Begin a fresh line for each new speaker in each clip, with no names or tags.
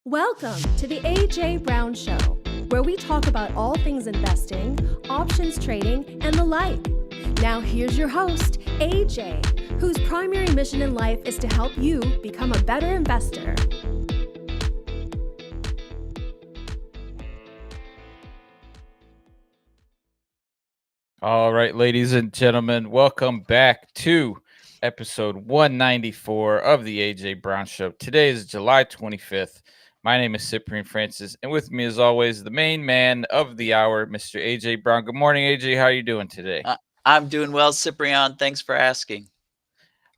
Welcome to the AJ Brown Show, where we talk about all things investing, options trading, and the like. Now here's your host, AJ, whose primary mission in life is to help you become a better investor.
All right, ladies and gentlemen, welcome back to episode 194 of the AJ Brown Show. Today is July 25th. My name is Cyprian Francis, and with me, as always, the main man of the hour, Mr. AJ Brown. Good morning, AJ. How are you doing today?
I'm doing well, Cyprian. Thanks for asking.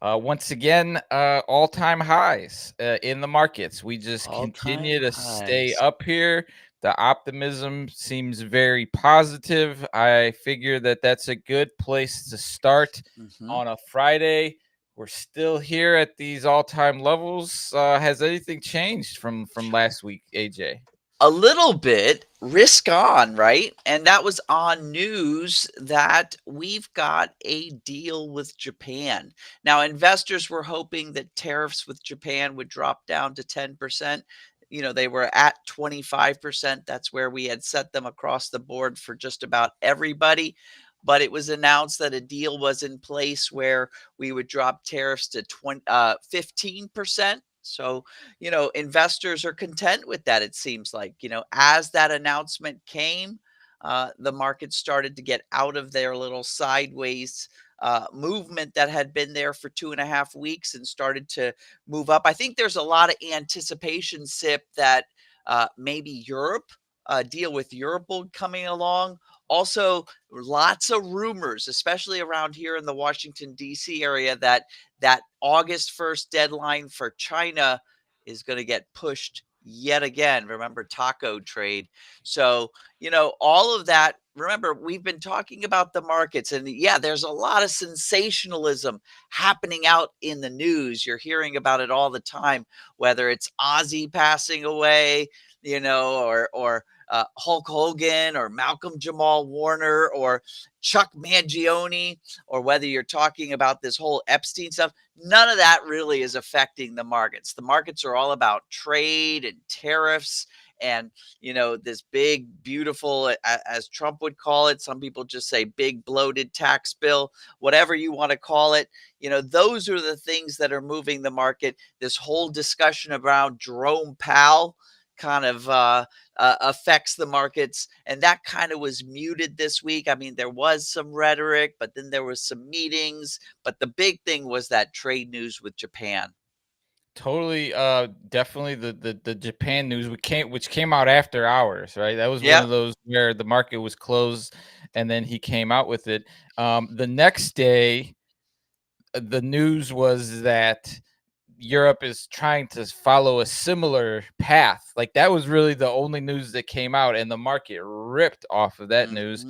Once again, all-time highs in the markets. We just continue to stay up here. The optimism seems very positive. I figure that that's a good place to start on a Friday. We're still here at these all-time levels. Has anything changed from last week, AJ?
A little bit risk on, right? And that was on news that we've got a deal with Japan. Now, investors were hoping that tariffs with Japan would drop down to 10%. You know, they were at 25%. That's where we had set them across the board for just about everybody. But it was announced that a deal was in place where we would drop tariffs to 15%. So, you know, investors are content with that, it seems like. You know, as that announcement came, the market started to get out of their little sideways movement that had been there for 2.5 weeks and started to move up. I think there's a lot of anticipation, Sip, that maybe Europe, deal with Europe will coming along. Also, lots of rumors, especially around here in the Washington, D.C. area, that August 1st deadline for China is going to get pushed yet again. Remember, taco trade. So, you know, all of that. Remember, we've been talking about the markets, and yeah, there's a lot of sensationalism happening out in the news. You're hearing about it all the time, whether it's Ozzy passing away, you know, or Hulk Hogan or Malcolm Jamal Warner or Chuck Mangione, or whether you're talking about this whole Epstein stuff. None of that really is affecting the markets. The markets are all about trade and tariffs and, you know, this big, beautiful, as Trump would call it. Some people just say big bloated tax bill, whatever you want to call it. You know, those are the things that are moving the market. This whole discussion around Jerome Powell kind of affects the markets, and that kind of was muted this week. I mean, there was some rhetoric, but then there was some meetings, but the big thing was that trade news with Japan.
Totally, definitely the Japan news which came out after hours, right? That was one
Yeah.
of those where the market was closed, and then he came out with it. The next day, the news was that Europe is trying to follow a similar path. Like, that was really the only news that came out, and the market ripped off of that news.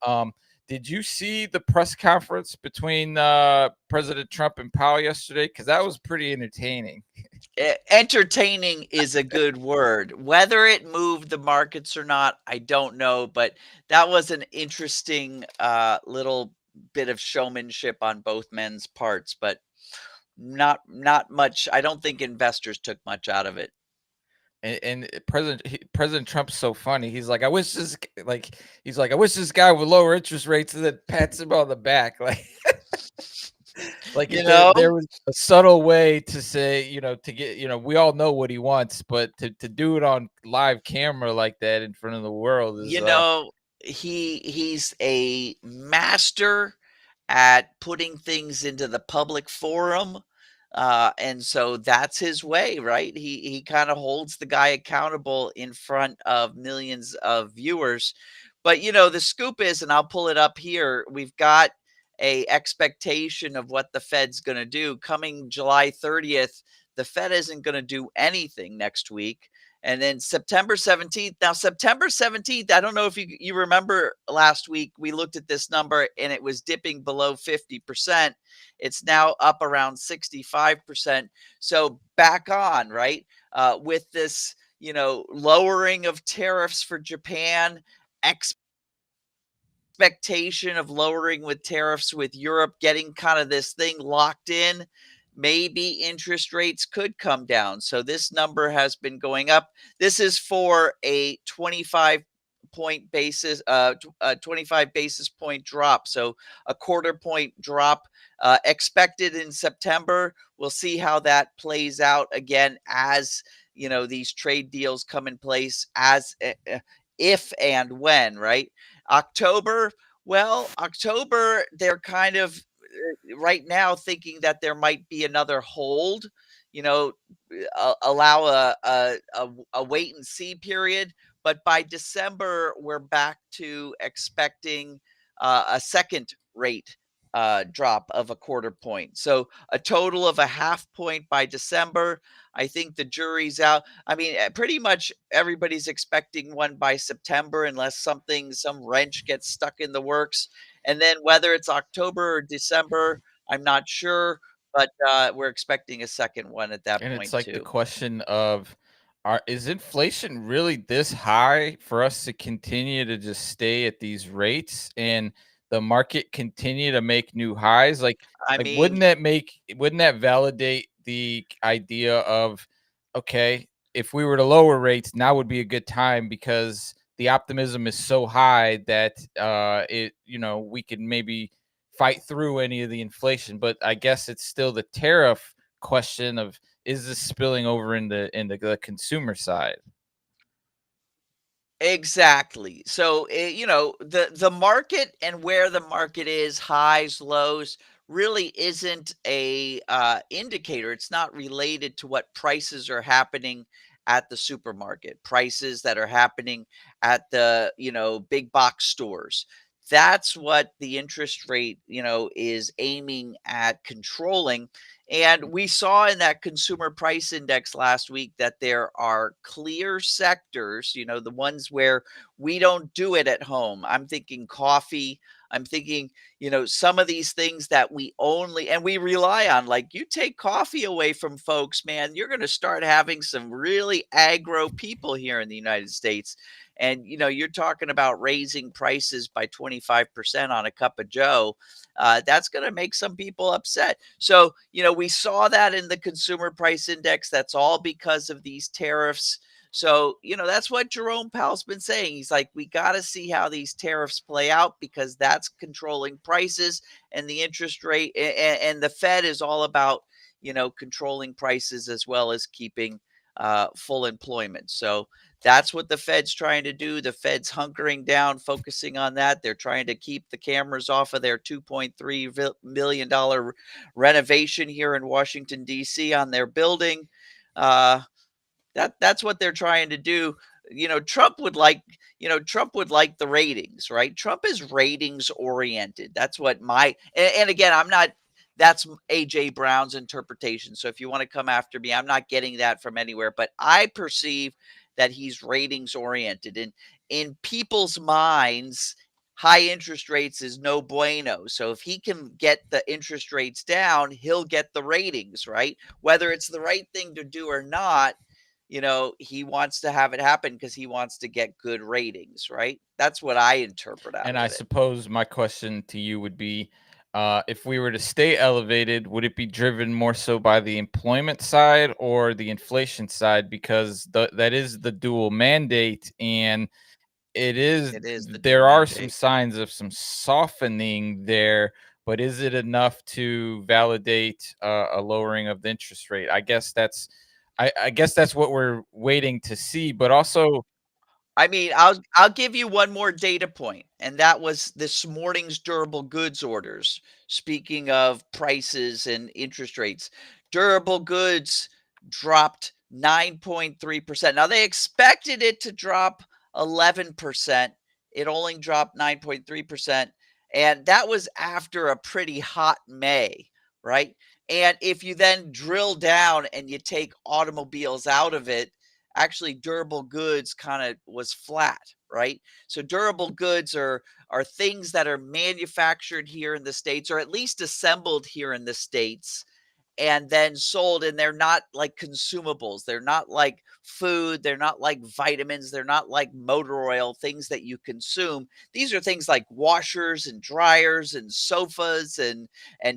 Um, did you see the press conference between President Trump and Powell yesterday? Because that was pretty entertaining.
Entertaining is a good word. Whether it moved the markets or not, I don't know, but that was an interesting little bit of showmanship on both men's parts, but not much. I don't think investors took much out of it.
And President Trump's so funny. He's like, I wish this guy would lower interest rates, and then pats him on the back, like. Like,
You know,
there was a subtle way to say, to get, we all know what he wants, but to do it on live camera like that in front of the world is,
you know, he's a master at putting things into the public forum. And so that's his way, right? He kind of holds the guy accountable in front of millions of viewers. But the scoop is, and I'll pull it up here, we've got a expectation of what the Fed's going to do coming July 30th. The Fed isn't going to do anything next week. And then September 17th. Now, September 17th, I don't know if you remember last week, we looked at this number and it was dipping below 50%. It's now up around 65%. So back on, right? With this, lowering of tariffs for Japan, expectation of lowering with tariffs with Europe, getting kind of this thing locked in, maybe interest rates could come down. So this number has been going up. This is for a 25 basis point drop. So a quarter point drop expected in September. We'll see how that plays out again as these trade deals come in place, as if and when, right? October, well, October, they're kind of right now thinking that there might be another hold, you know, allow a wait and see period. But by December, we're back to expecting a second rate drop of a quarter point. So a total of a half point by December. I think the jury's out. I mean, pretty much everybody's expecting one by September unless some wrench gets stuck in the works. And then whether it's October or December, I'm not sure, but we're expecting a second one at that
And it's
point
like the
too.
question of, is inflation really this high for us to continue to just stay at these rates and the market continue to make new highs?
I
Like
mean,
wouldn't that validate the idea of, okay, if we were to lower rates, now would be a good time because the optimism is so high that we could maybe fight through any of the inflation. But I guess it's still the tariff question of, is this spilling over into the consumer side?
exactly. So, the market and where the market is, highs, lows, really isn't a indicator. It's not related to what prices are happening at the supermarket, prices that are happening at the, big box stores. That's what the interest rate, is aiming at controlling. And we saw in that consumer price index last week that there are clear sectors, the ones where we don't do it at home. I'm thinking coffee. I'm thinking, some of these things that we rely on. Like, you take coffee away from folks, man, you're going to start having some really aggro people here in the United States. And, you're talking about raising prices by 25% on a cup of Joe. That's going to make some people upset. So, we saw that in the consumer price index. That's all because of these tariffs. So, that's what Jerome Powell's been saying. He's like, we got to see how these tariffs play out because that's controlling prices, and the interest rate and the Fed is all about, controlling prices as well as keeping full employment. So that's what the Fed's trying to do. The Fed's hunkering down, focusing on that. They're trying to keep the cameras off of their $2.3 million renovation here in Washington, D.C. on their building. Uh, that's what they're trying to do. Trump would like the ratings, right? Trump is ratings oriented. That's what and again, I'm not that's AJ Brown's interpretation. So if you want to come after me, I'm not getting that from anywhere, but I perceive that he's ratings oriented. And in people's minds, high interest rates is no bueno. So if he can get the interest rates down, he'll get the ratings, right? Whether it's the right thing to do or not, he wants to have it happen because he wants to get good ratings, right? That's what I interpret out
And
of
I
it.
suppose my question to you would be, if we were to stay elevated, would it be driven more so by the employment side or the inflation side? Because that is the dual mandate, and
It is the dual
there are some
mandate.
signs of some softening there, but is it enough to validate a lowering of the interest rate? I guess that's what we're waiting to see. But also,
I mean, I'll give you one more data point, and that was this morning's durable goods orders. Speaking of prices and interest rates, Durable goods dropped 9.3%. Now they expected it to drop 11%. It only dropped 9.3%. And that was after a pretty hot May, right? And if you then drill down and you take automobiles out of it, actually durable goods kind of was flat, right? So durable goods are things that are manufactured here in the States or at least assembled here in the States and then sold, and they're not like consumables. They're not like food, they're not like vitamins, they're not like motor oil, things that you consume. These are things like washers and dryers and sofas and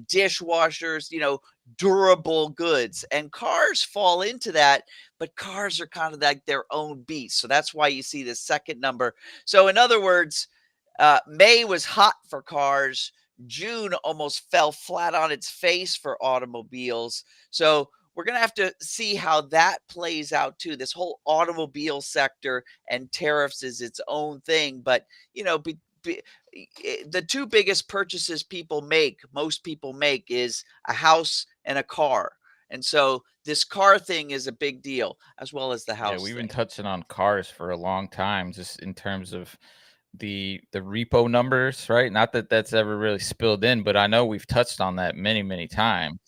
dishwashers, durable goods. And cars fall into that, but cars are kind of like their own beast. So that's why you see the second number. So in other words, May was hot for cars. June almost fell flat on its face for automobiles. So we're going to have to see how that plays out too. This whole automobile sector and tariffs is its own thing. But, the two biggest purchases most people make, is a house and a car. And so this car thing is a big deal, as well as the
Yeah,
house
we've been
thing.
touching on cars for a long time, just in terms of the repo numbers, right? Not that that's ever really spilled in, but I know we've touched on that many, many times.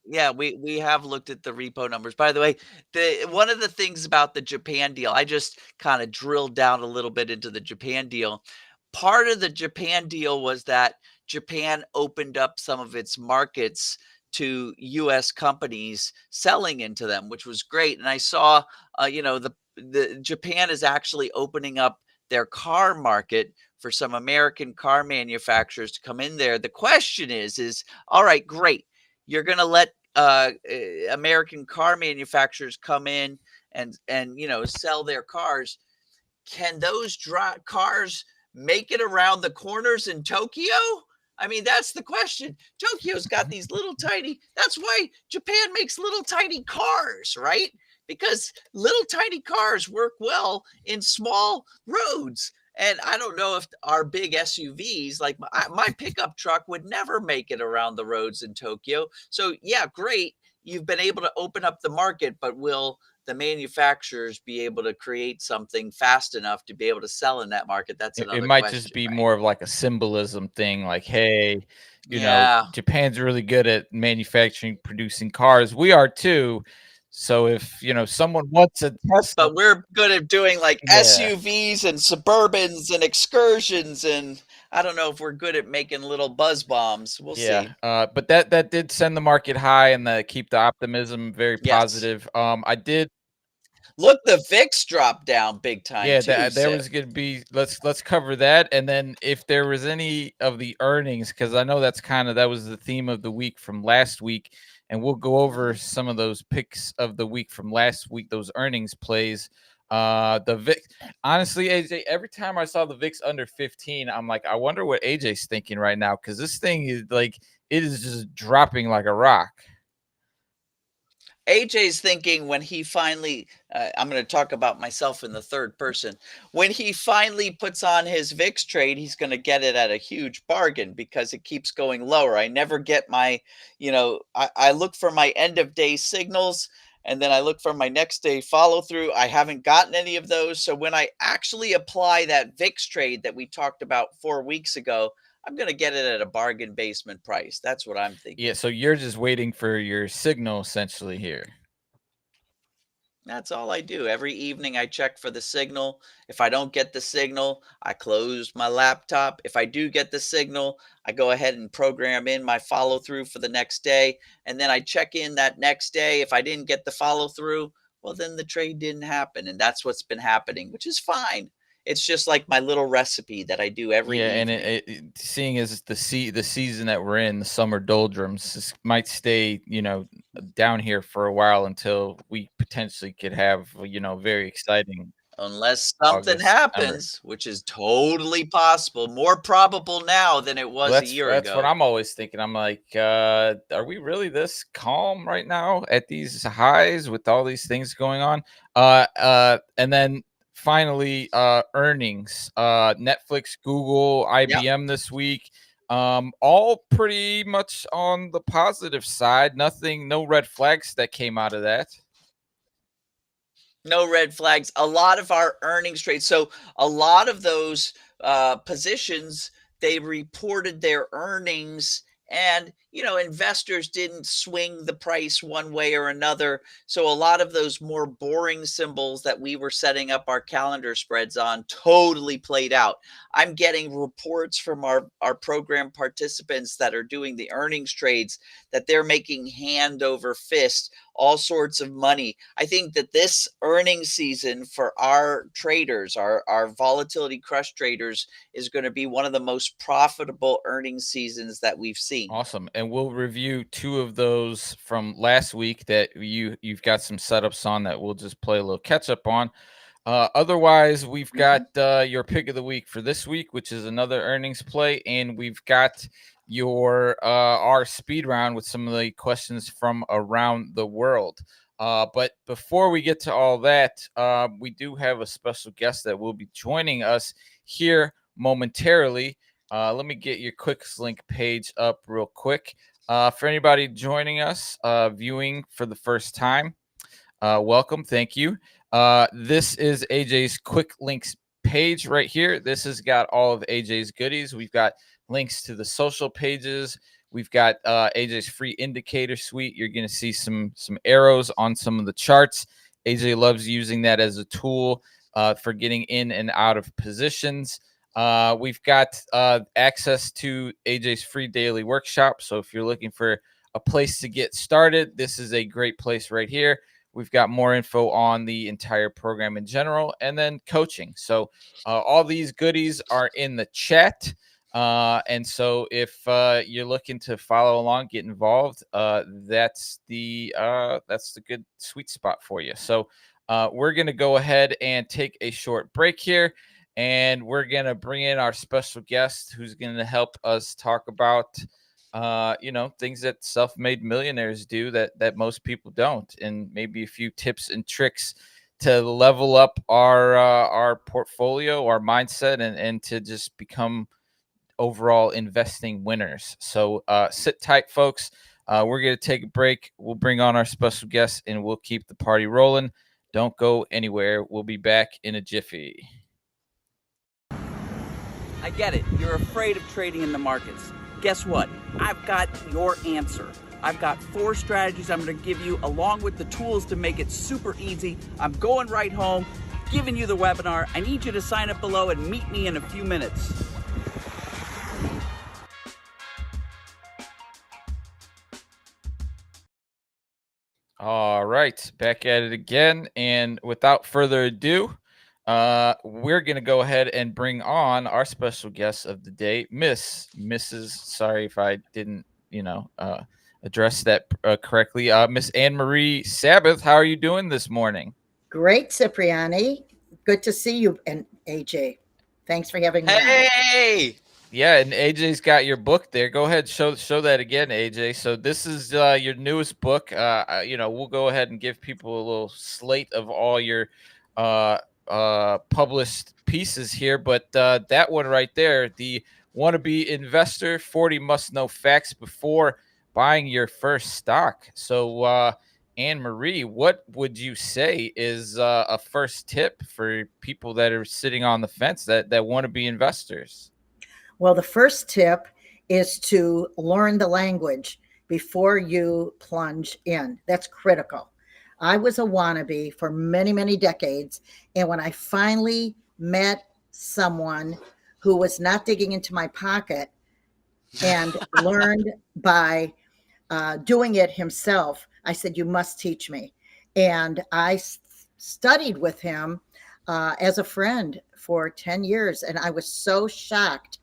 Yeah, we have looked at the repo numbers. By the way, the one of the things about the Japan deal, I just kind of drilled down a little bit into the Japan deal. Part of the Japan deal was that Japan opened up some of its markets to US companies selling into them, which was great. And I saw the Japan is actually opening up their car market for some American car manufacturers to come in there. The question is all right, great, you're going to let American car manufacturers come in and sell their cars. Can those cars make it around the corners in Tokyo? I mean, that's the question. Tokyo's got these little tiny, that's why Japan makes little tiny cars, right? Because little tiny cars work well in small roads. And I don't know if our big SUVs, like my pickup truck, would never make it around the roads in Tokyo. So, yeah, great. You've been able to open up the market, but will the manufacturers be able to create something fast enough to be able to sell in that market? That's
It
another
might just
question,
be
right?
more of like a symbolism thing, like, hey,
Yeah,
Japan's really good at manufacturing, producing cars. We are too. So if someone wants a Tesla,
but we're good at doing like
yeah.
SUVs and Suburbans and excursions, and I don't know if we're good at making little buzz bombs. We'll
Yeah,
see.
but that did send the market high and keep the optimism very
Yes.
positive. I did,
Look, the VIX dropped down big time
yeah.
too,
There
so
was gonna be, let's cover that, and then if there was any of the earnings, because I know that was the theme of the week from last week, and we'll go over
mhm.
some of those picks of the week from last week, those earnings plays. The VIX, honestly, AJ, every time I saw the VIX under 15, I'm like, I wonder what AJ's thinking right now, because this thing is like, it is just dropping like a rock.
AJ's thinking when he finally, I'm going to talk about myself in the third person. When he finally puts on his VIX trade, he's going to get it at a huge bargain because it keeps going lower. I never get I look for my end of day signals and then I look for my next day follow through. I haven't gotten any of those. So when I actually apply that VIX trade that we talked about 4 weeks ago, I'm going to get it at a bargain basement price. That's what I'm
Yeah,
thinking.
so you're just waiting for your signal essentially here.
That's all I do. Every evening I check for the signal. If I don't get the signal, I close my laptop. If I do get the signal, I go ahead and program in my follow through for the next day. And then I check in that next day. If I didn't get the follow through, well, then the trade didn't happen. And that's what's been happening, which is fine. It's just like my little recipe that I do every
Yeah, and
evening.
seeing as the season that we're in, the summer doldrums, this might stay, down here for a while until we potentially could have, very exciting
Unless something
August, September.
happens, which is totally possible, more probable now than it
Well,
was a year
that's what
ago.
I'm always thinking. I'm like, are we really this calm right now at these highs with all these things going on? And then finally, earnings. Netflix, Google,
Yep.
IBM this week. All pretty much on the positive side. No red flags that came out of that.
No red flags. A lot of our earnings trades. So a lot of those positions, they reported their earnings, and investors didn't swing the price one way or another. So a lot of those more boring symbols that we were setting up our calendar spreads on totally played out. I'm getting reports from our program participants that are doing the earnings trades that they're making hand over fist all sorts of money. I think that this earnings season for our traders, our volatility crush traders, is going to be one of the most profitable earnings seasons that we've seen.
Awesome. And we'll review two of those from last week that you've got some setups on that we'll just play a little catch up on. Otherwise, we've got your pick of the week for this week, which is another earnings play, and we've got your our speed round with some of the questions from around the world. But before we get to all that, we do have a special guest that will be joining us here momentarily. Let me get your Quicks Link page up real quick. For anybody joining us, viewing for the first time, welcome. Thank you. This is AJ's Quick Links page right here. This has got all of AJ's goodies. We've got links to the social pages. We've got AJ's free indicator suite. You're going to see some arrows on some of the charts. AJ loves using that as a tool for getting in and out of positions. We've got access to AJ's free daily workshop. So if you're looking for a place to get started, this is a great place right here. We've got more info on the entire program in general, and then coaching. So all these goodies are in the chat. And so if you're looking to follow along, get involved, that's the good sweet spot for you. So we're going to go ahead and take a short break here, and we're going to bring in our special guest who's going to help us talk about things that self-made millionaires do that most people don't, and maybe a few tips and tricks to level up our portfolio, our mindset, and to just become overall investing winners. So sit tight, folks. We're going to take a break. We'll bring on our special guest, and we'll keep the party rolling. Don't go anywhere. We'll be back in a jiffy.
I get it. You're afraid of trading in the markets. Guess what? I've got your answer. I've got 4 strategies I'm going to give you along with the tools to make it super easy. I'm going right home, giving you the webinar. I need you to sign up below and meet me in a few minutes.
All right, back at it again. And without further ado, we're going to go ahead and bring on our special guest of the day, Mrs. Sorry if I didn't, address that correctly. Miss Ann Marie Sabath, how are you doing this morning?
Great, Cipriani. Good to see you, and AJ. Thanks for having me on.
Hey!
Yeah, and AJ's got your book there. Go ahead, show that again, AJ. So this is your newest book. We'll go ahead and give people a little slate of all your published pieces here, but that one right there, the Wannabe Investor 40 Must Know Facts Before Buying Your First Stock. So Anne Marie, what would you say is a first tip for people that are sitting on the fence that want to be investors?
Well, the first tip is to learn the language before you plunge in. That's critical. I was a wannabe for many, many decades. And when I finally met someone who was not digging into my pocket and learned by doing it himself, I said, you must teach me. And I studied with him as a friend for 10 years. And I was so shocked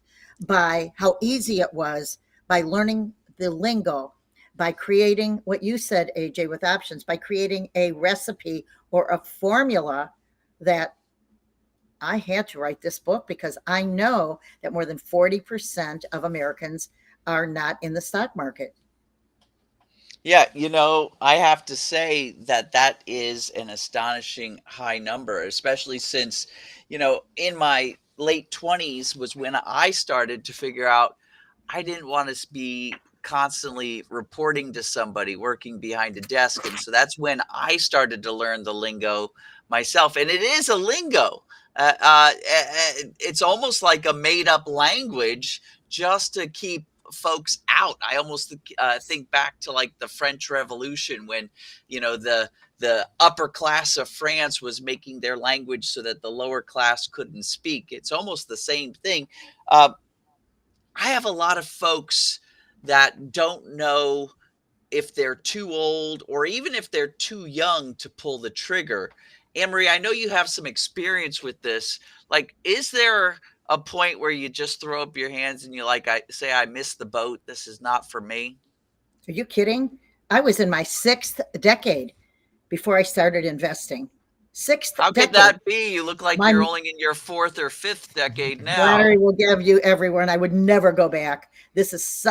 by how easy it was by learning the lingo, by creating what you said, AJ, with options, by creating a recipe or a formula that I had to write this book because I know that more than 40% of Americans are not in the stock market.
Yeah, I have to say that is an astonishing high number, especially since, in my late 20s was when I started to figure out I didn't want to be constantly reporting to somebody working behind a desk. And so that's when I started to learn the lingo myself. And it is a lingo. It's almost like a made up language just to keep folks out. I almost think back to like the French Revolution when, the upper class of France was making their language so that the lower class couldn't speak. It's almost the same thing. Uh, I have a lot of folks that don't know if they're too old or even if they're too young to pull the trigger. Anne Marie, I know you have some experience with this. Like, is there a point where you just throw up your hands and you like, I say, I missed the boat. This is not for me.
Are you kidding? I was in my 6th decade before I started investing. 6th
How could
decade.
that be? You look like
My
you're only in your 4th or 5th decade now.
Flattery will give you everywhere, and I would never go back. This is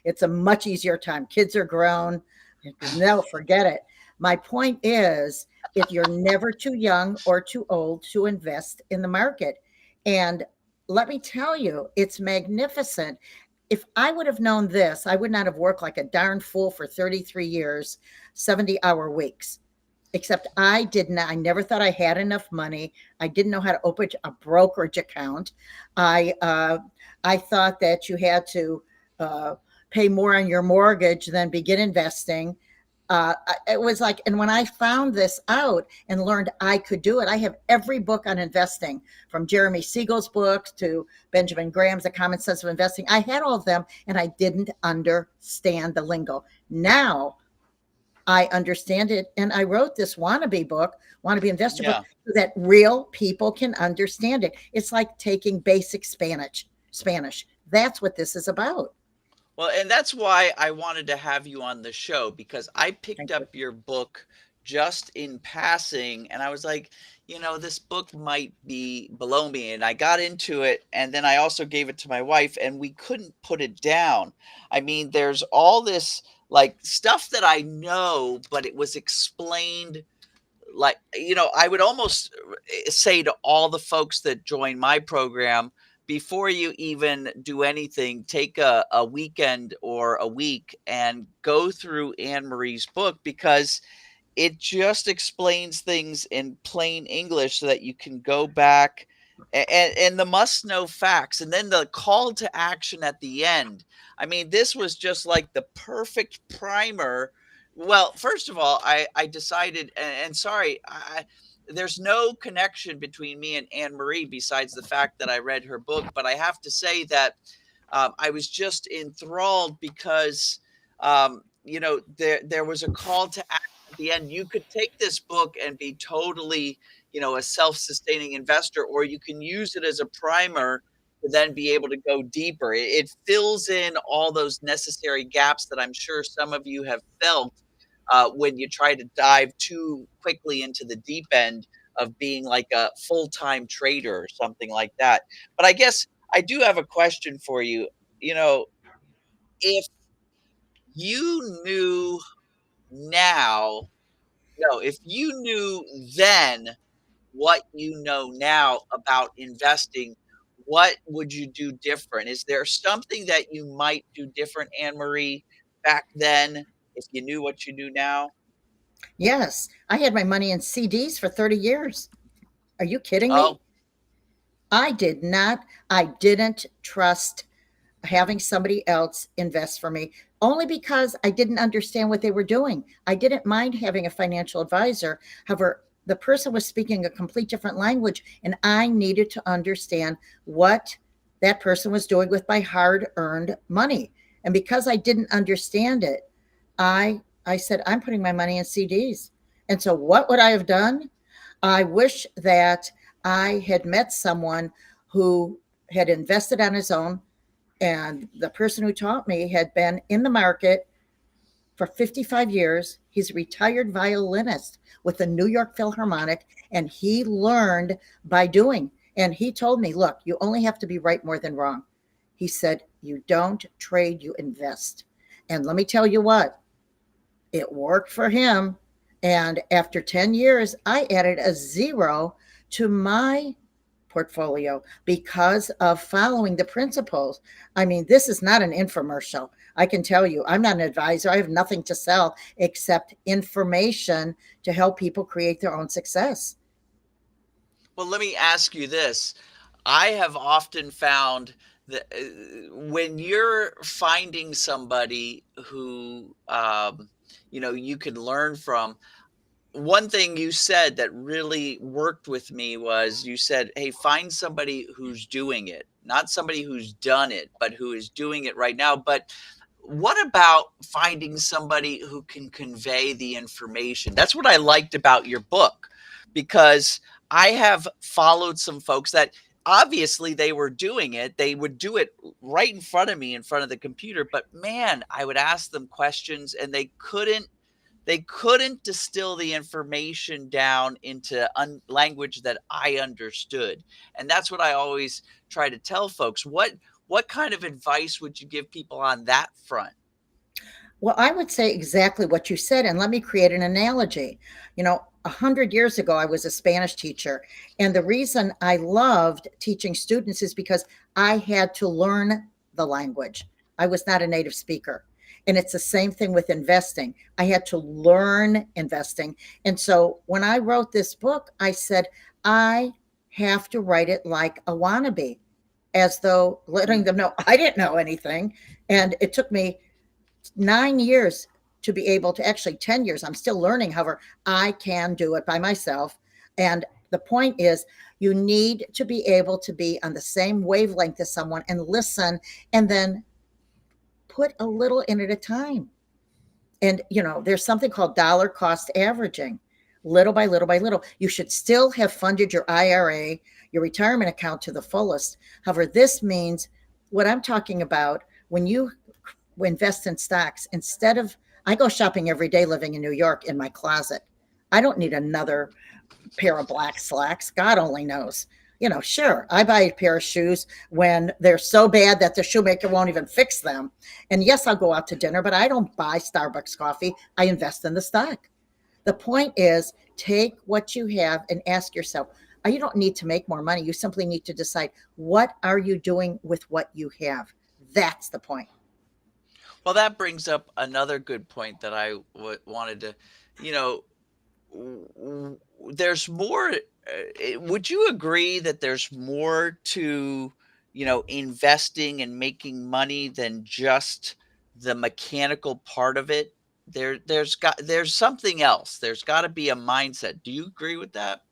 it's a much easier time. Kids are grown. No, forget it. My point is, if you're never too young or too old to invest in the market. And let me tell you, it's magnificent. If I would have known this, I would not have worked like a darn fool for 33 years, 70-hour weeks. Except I never thought I had enough money. I didn't know how to open a brokerage account. I thought that you had to pay more on your mortgage than begin investing. It was like, and when I found this out and learned I could do it, I have every book on investing, from Jeremy Siegel's books to Benjamin Graham's The Common Sense of Investing. I had all of them, and I didn't understand the lingo. Now I understand it. And I wrote this wannabe investor book, so that real people can understand it. It's like taking basic Spanish. That's what this is about.
Well, and that's why I wanted to have you on the show, because I picked up your book just in passing and I was like, this book might be below me. And I got into it, and then I also gave it to my wife and we couldn't put it down. I mean, there's all this like stuff that I know, but it was explained like, I would almost say to all the folks that join my program, before you even do anything, take a weekend or a week and go through Anne Marie's book, because it just explains things in plain English so that you can go back and the must know facts, and then the call to action at the end. I mean, this was just like the perfect primer. Well, first of all, I decided, and sorry, there's no connection between me and Anne Marie besides the fact that I read her book. But I have to say that I was just enthralled because, there was a call to action at the end. You could take this book and be totally, a self-sustaining investor, or you can use it as a primer to then be able to go deeper. It fills in all those necessary gaps that I'm sure some of you have felt when you try to dive too quickly into the deep end of being like a full-time trader or something like that. But I guess I do have a question for you. If you knew now, no, if you knew then what you know now about investing, what would you do different? Is there something that you might do different, Anne Marie, back then if you knew what you knew now?
Yes, I had my money in CDs for 30 years. Are you kidding me?
Oh,
I didn't trust having somebody else invest for me, only because I didn't understand what they were doing. I didn't mind having a financial advisor. However, the person was speaking a complete different language, and I needed to understand what that person was doing with my hard-earned money. And because I didn't understand it, I said, I'm putting my money in CDs. And so what would I have done? I wish that I had met someone who had invested on his own, and the person who taught me had been in the market for 55 years. He's a retired violinist with the New York Philharmonic, and he learned by doing. And he told me, look, you only have to be right more than wrong. He said, you don't trade, you invest. And let me tell you what, it worked for him. And after 10 years, I added a zero to my portfolio because of following the principles. I mean, this is not an infomercial. I can tell you, I'm not an advisor. I have nothing to sell except information to help people create their own success.
Well, let me ask you this. I have often found that when you're finding somebody who, you can learn from, one thing you said that really worked with me was you said, "Hey, find somebody who's doing it, not somebody who's done it, but who is doing it right now." But what about finding somebody who can convey the information? That's what I liked about your book, because I have followed some folks that obviously they were doing it. They would do it right in front of me, in front of the computer. But man, I would ask them questions and they couldn't distill the information down into language that I understood. And that's what I always try to tell folks. What kind of advice would you give people on that front?
Well, I would say exactly what you said, and let me create an analogy. 100 years ago, I was a Spanish teacher, and the reason I loved teaching students is because I had to learn the language. I was not a native speaker. And it's the same thing with investing. I had to learn investing. And so when I wrote this book, I said, I have to write it like a wannabe, as though letting them know I didn't know anything. And it took me 9 years to be able to, actually 10 years. I'm still learning. However, I can do it by myself. And the point is, you need to be able to be on the same wavelength as someone and listen, and then put a little in at a time. And, there's something called dollar cost averaging, little by little by little. You should still have funded your IRA, your retirement account to the fullest. However, this means what I'm talking about when you invest in stocks, I go shopping every day living in New York in my closet. I don't need another pair of black slacks. God only knows. Sure, I buy a pair of shoes when they're so bad that the shoemaker won't even fix them. And yes, I'll go out to dinner, but I don't buy Starbucks coffee. I invest in the stock. The point is, take what you have and ask yourself, you don't need to make more money. You simply need to decide, what are you doing with what you have? That's the point.
Well, that brings up another good point that I wanted to, you know, there's more. Would you agree that there's more to, investing and making money than just the mechanical part of it? There's something else. There's got to be a mindset. Do you agree with that?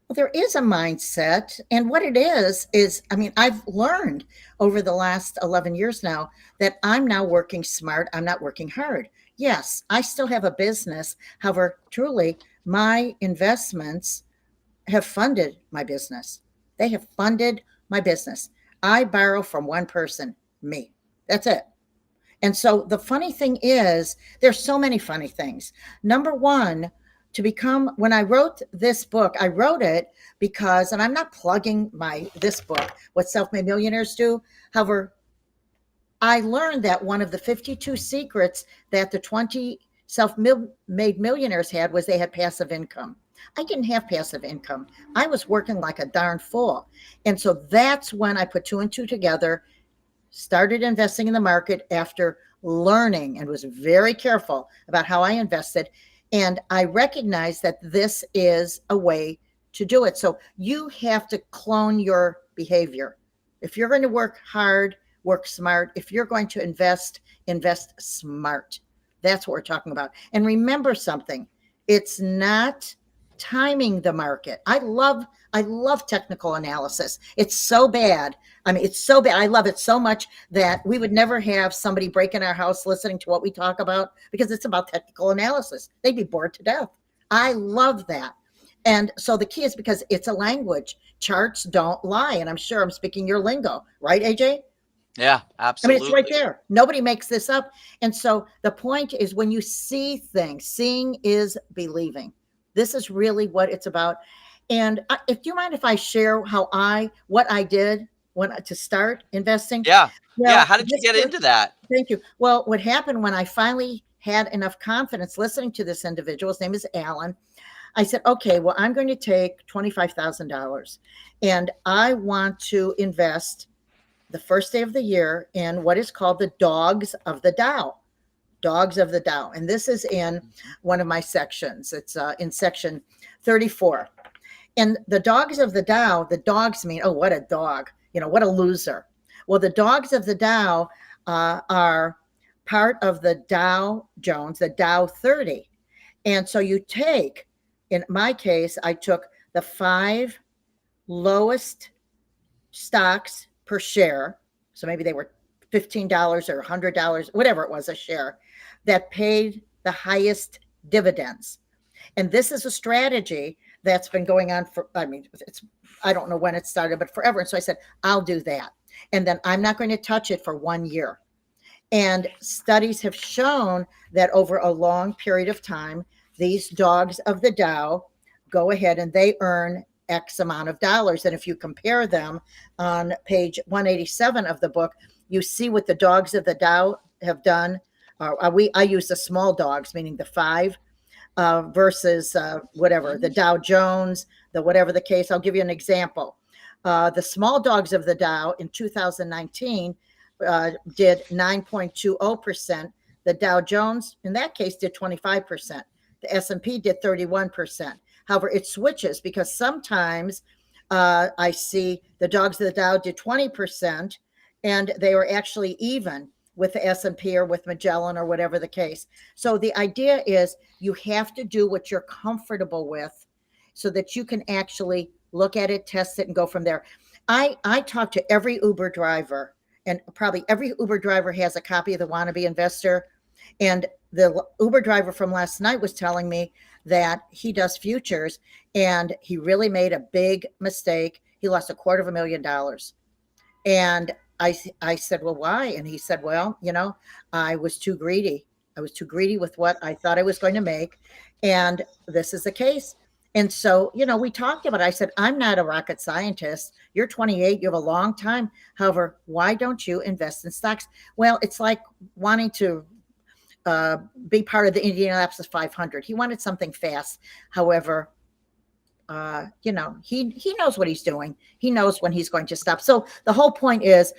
Well, there is a mindset. And what it is, I mean, I've learned over the last 11 years now that I'm now working smart. I'm not working hard. Yes, I still have a business. However, truly, my investments have funded my business. They have funded my business. I borrow from one person, me. That's it. And so the funny thing is, there's so many funny things. Number one, when I wrote this book, I wrote it because, and I'm not plugging this book, What Self-Made Millionaires Do. However, I learned that one of the 52 secrets that the 20 self-made millionaires had was they had passive income. I didn't have passive income. I was working like a darn fool. And so that's when I put two and two together, started investing in the market after learning, and was very careful about how I invested. And I recognized that this is a way to do it. So you have to clone your behavior. If you're going to work hard, work smart. If you're going to invest smart. That's what we're talking about. And remember something, it's not timing the market. I love technical analysis. It's so bad. I mean, it's so bad. I love it so much that we would never have somebody break in our house listening to what we talk about, because it's about technical analysis. They'd be bored to death. I love that. And so the key is, because it's a language. Charts don't lie. And I'm sure I'm speaking your lingo, right, AJ?
Yeah,
I mean, it's right
absolutely.
there. Nobody makes this up. And so the point is, when you see things, seeing is believing. This is really what it's about. And if you mind if I share what I did to start investing?
Yeah. Yeah.
Well,
How did you get into that?
thank you. Well, what happened when I finally had enough confidence listening to this individual, his name is Alan. I said, okay, well, I'm going to take $25,000 and I want to invest the first day of the year in what is called the Dogs of the Dow. Dogs of the Dow. And this is in one of my sections. It's in section 34. And the Dogs of the Dow, the dogs mean, oh, what a dog, what a loser. Well, the Dogs of the Dow are part of the Dow Jones, the Dow 30. And so you take, in my case, I took the 5 lowest stocks per share. So maybe they were $15 or $100, whatever it was a share, that paid the highest dividends. And this is a strategy that's been going on for, I don't know when it started, but forever. And so I said, I'll do that. And then I'm not going to touch it for 1 year. And studies have shown that over a long period of time, these Dogs of the Dow go ahead and they earn X amount of dollars. And if you compare them on page 187 of the book, you see what the Dogs of the Dow have done. I use the small dogs, meaning the 5 versus whatever, the Dow Jones, the whatever the case. I'll give you an example. The small Dogs of the Dow in 2019 did 9.20%. The Dow Jones, in that case, did 25%. The S&P did 31%. However, it switches because sometimes I see the Dogs of the Dow did 20%, and they were actually even with the S&P or with Magellan or whatever the case. So the idea is you have to do what you're comfortable with so that you can actually look at it, test it, and go from there. I talk to every Uber driver, and probably every Uber driver has a copy of the Wannabe Investor. And the Uber driver from last night was telling me that he does futures and he really made a big mistake. He lost $250,000. And I said, well, why? And he said, well, I was too greedy. I was too greedy with what I thought I was going to make. And this is the case. And so, we talked about it. I said, I'm not a rocket scientist. You're 28. You have a long time. However, why don't you invest in stocks? Well, it's like wanting to be part of the Indianapolis 500. He wanted something fast. However, he knows what he's doing. He knows when he's going to stop. So the whole point is,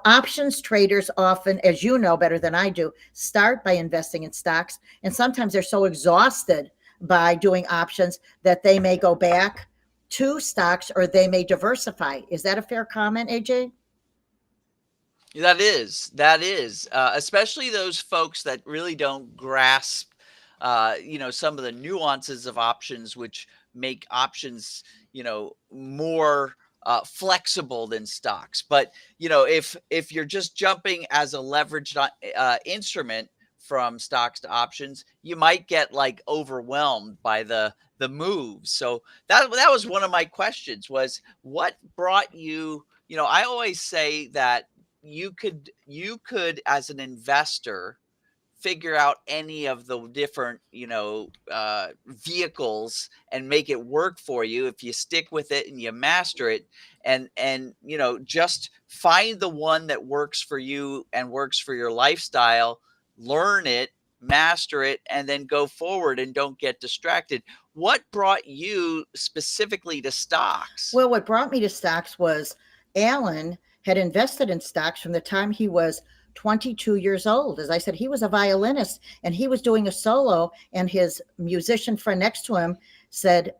options traders often, as you know better than I do, start by investing in stocks. And sometimes they're so exhausted by doing options that they may go back to stocks or they may diversify. Is that a fair comment, AJ?
That is, especially those folks that really don't grasp, some of the nuances of options, which make options, more flexible than stocks. But if you're just jumping as a leveraged instrument from stocks to options, you might get overwhelmed by the moves. So that was one of my questions: was what brought you? I always say that you could as an investor figure out any of the different vehicles and make it work for you if you stick with it and you master it, and just find the one that works for you and works for your lifestyle, learn it, master it, and then go forward and don't get distracted. What brought you specifically to stocks?
Well, what brought me to stocks was Alan had invested in stocks from the time he was 22 years old. As I said, he was a violinist and he was doing a solo, and his musician friend next to him said,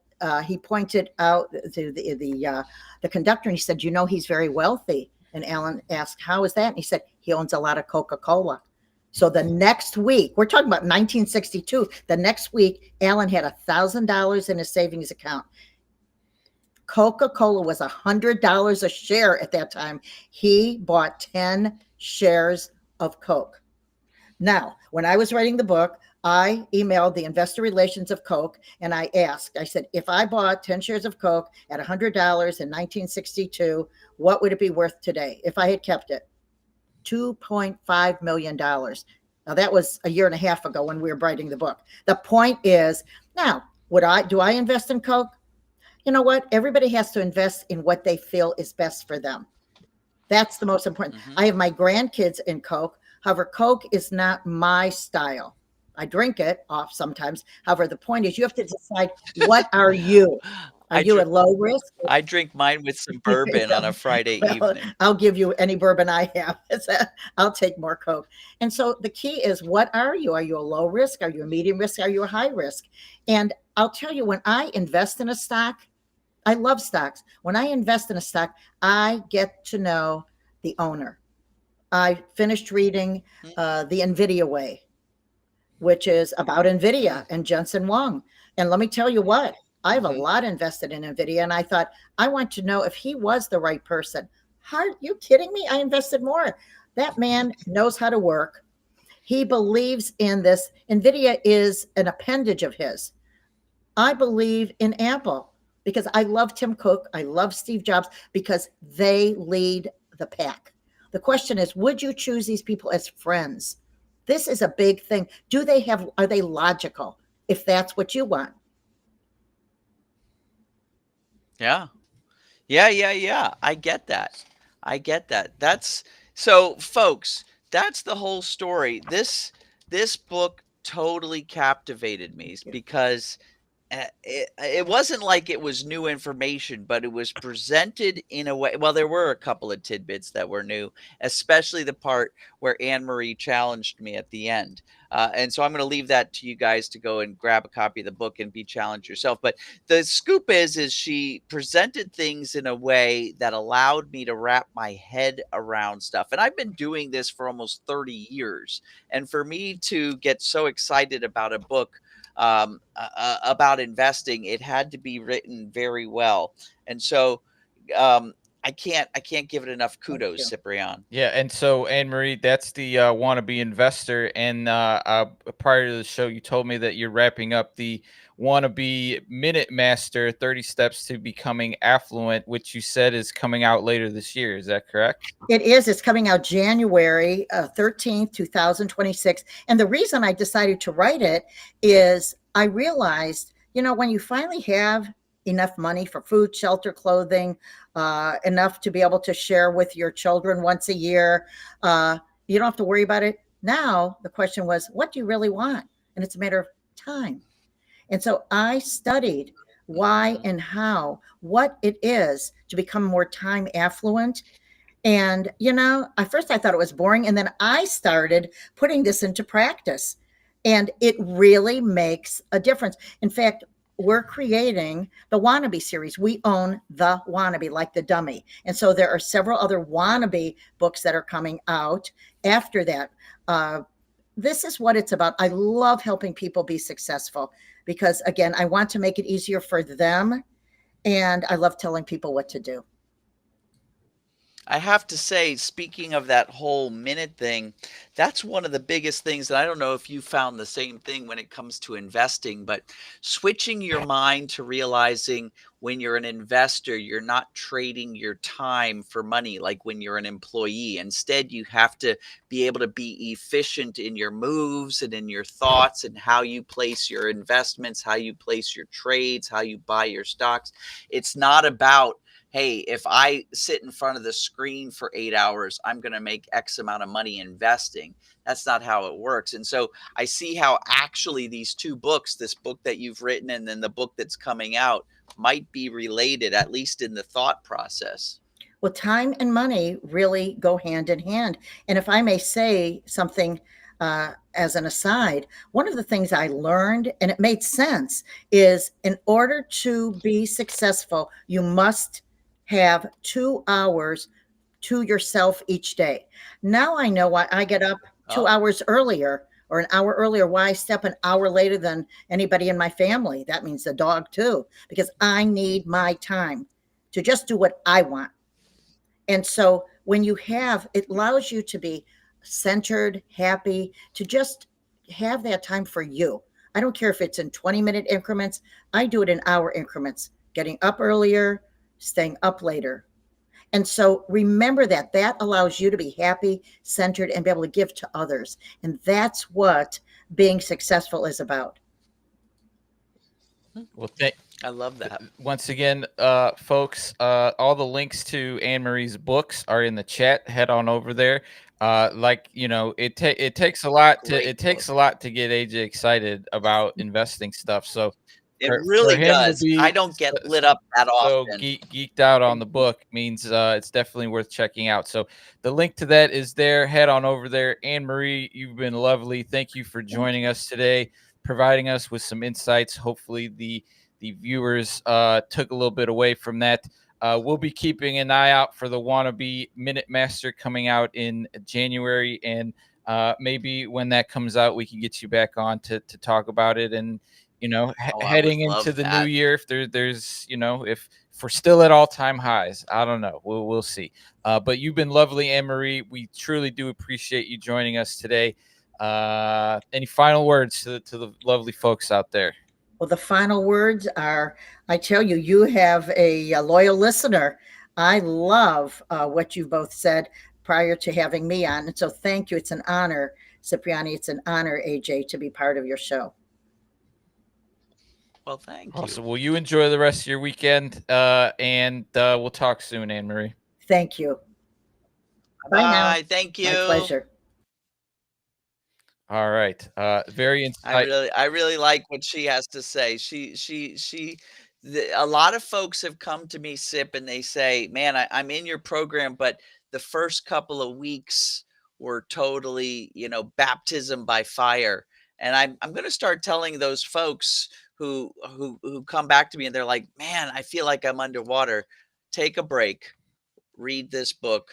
he pointed out to the conductor, and he said, he's very wealthy. And Alan asked, how is that? And he said, he owns a lot of Coca-Cola. So the next week, we're talking about 1962, the next week, Alan had $1,000 in his savings account. Coca-Cola was $100 a share at that time. He bought 10 shares of Coke. Now, when I was writing the book, I emailed the investor relations of Coke and I asked, I said, if I bought 10 shares of Coke at $100 in 1962, what would it be worth today if I had kept it? $2.5 million. Now, that was a year and a half ago when we were writing the book. The point is, now, do I invest in Coke? You know what? Everybody has to invest in what they feel is best for them. That's the most important. I have my grandkids in Coke. However, Coke is not my style. I drink it off sometimes. However, the point is you have to decide, what are you? Are
I
you
drink
a low risk?
I drink mine with some bourbon on a Friday
Well,
evening.
I'll give you any bourbon I have. I'll take more Coke. And so the key is, what are you? Are you a low risk? Are you a medium risk? Are you a high risk? And I'll tell you, when I invest in a stock, I love stocks. When I invest in a stock, I get to know the owner. I finished reading The NVIDIA Way, which is about
Mm.
NVIDIA and Jensen Huang. And let me tell you what, I have a
Mhm.
lot invested in NVIDIA. And I thought, I want to know if he was the right person. Are you kidding me? I invested more. That man knows how to work. He believes in this. NVIDIA is an appendage of his. I believe in Apple because I love Tim Cook. I love Steve Jobs because they lead the pack. The question is, would you choose these people as friends? This is a big thing. Are they logical if that's what you want?
Yeah. Yeah. I get that. I get that. That's so folks, that's the whole story. This book totally captivated me because it wasn't like it was new information, but it was presented in a way. Well, there were a couple of tidbits that were new, especially the part where Anne Marie challenged me at the end. And so I'm going to leave that to you guys to go and grab a copy of the book and be challenged yourself. But the scoop is she presented things in a way that allowed me to wrap my head around stuff. And I've been doing this for almost 30 years. And for me to get so excited about a book about investing, it had to be written very well. And so um, I can't give it enough
Thank
kudos,
you.
Cyprian.
Yeah, and so Anne Marie, that's the wannabe investor. And prior to the show, you told me that you're wrapping up the wannabe Minute Master 30 Steps to Becoming Affluent, which you said is coming out later this year. Is that correct?
It is. It's coming out January 13th, 2026. And the reason I decided to write it is I realized, when you finally have enough money for food, shelter, clothing, enough to be able to share with your children once a year, you don't have to worry about it. Now, the question was, what do you really want? And it's a matter of time. And so I studied why
Mhm.
and how, what it is to become more time affluent. And, at first I thought it was boring. And then I started putting this into practice. And it really makes a difference. In fact, we're creating the Wannabe series. We own the Wannabe, like the dummy. And so there are several other Wannabe books that are coming out after that. This is what it's about. I love helping people be successful because, again, I want to make it easier for them. And I love telling people what to do.
I have to say, speaking of that whole minute thing, that's one of the biggest things. And I don't know if you found the same thing when it comes to investing, but switching your mind to realizing when you're an investor, you're not trading your time for money like when you're an employee. Instead, you have to be able to be efficient in your moves and in your thoughts and how you place your investments, how you place your trades, how you buy your stocks. It's not about, hey, if I sit in front of the screen for 8 hours, I'm going to make X amount of money investing. That's not how it works. And so I see how actually these two books, this book that you've written and then the book that's coming out, might be related, at least in the thought process.
Well, time and money really go hand in hand. And if I may say something as an aside, one of the things I learned, and it made sense, is in order to be successful, you must have 2 hours to yourself each day. Now I know why I get up two
Oh,
hours earlier or an hour earlier, why I step an hour later than anybody in my family. That means the dog too, because I need my time to just do what I want. And so when you have, it allows you to be centered, happy, to just have that time for you. I don't care if it's in 20-minute increments. I do it in hour increments, getting up earlier, staying up later. And so remember that allows you to be happy, centered, and be able to give to others. And that's what being successful is about.
Well,
I love that.
once again, folks, all the links to Anne Marie's books are in the chat. Head on over there. Like, it takes a lot
Great
it
book.
takes a lot to get AJ excited about investing stuff. So
It
for
really
him to
does. I
be
don't get lit up that
so
often.
geeked out on the book means it's definitely worth checking out. So the link to that is there. Head on over there. Ann Marie, you've been lovely. Thank you for joining us today, providing us with some insights. Hopefully the viewers took a little bit away from that. We'll be keeping an eye out for the Wannabe Minute Master coming out in January, and maybe when that comes out, we can get you back on to talk about it. And
Oh, I would
heading into
love
the new
that.
year, if there's if we're still at all-time highs, I don't know. We'll see. But you've been lovely, Ann Marie. We truly do appreciate you joining us today. Any final words to the lovely folks out there?
Well, the final words are, I tell you, you have a loyal listener. I love what you both said prior to having me on. And so thank you. It's an honor, Cipriani. It's an honor, AJ, to be part of your show.
Well, thank you.
Awesome. Well, you enjoy the rest of your weekend, and we'll talk soon, Ann Marie.
Thank you. Bye now.
Bye. Thank
My
you.
pleasure.
All right. Very
I
insightful.
really like what she has to say. A lot of folks have come to me, Sip, and they say, "Man, I'm in your program, but the first couple of weeks were totally, baptism by fire." And I'm going to start telling those folks who come back to me and they're like, "Man, I feel like I'm underwater." Take a break, read this book,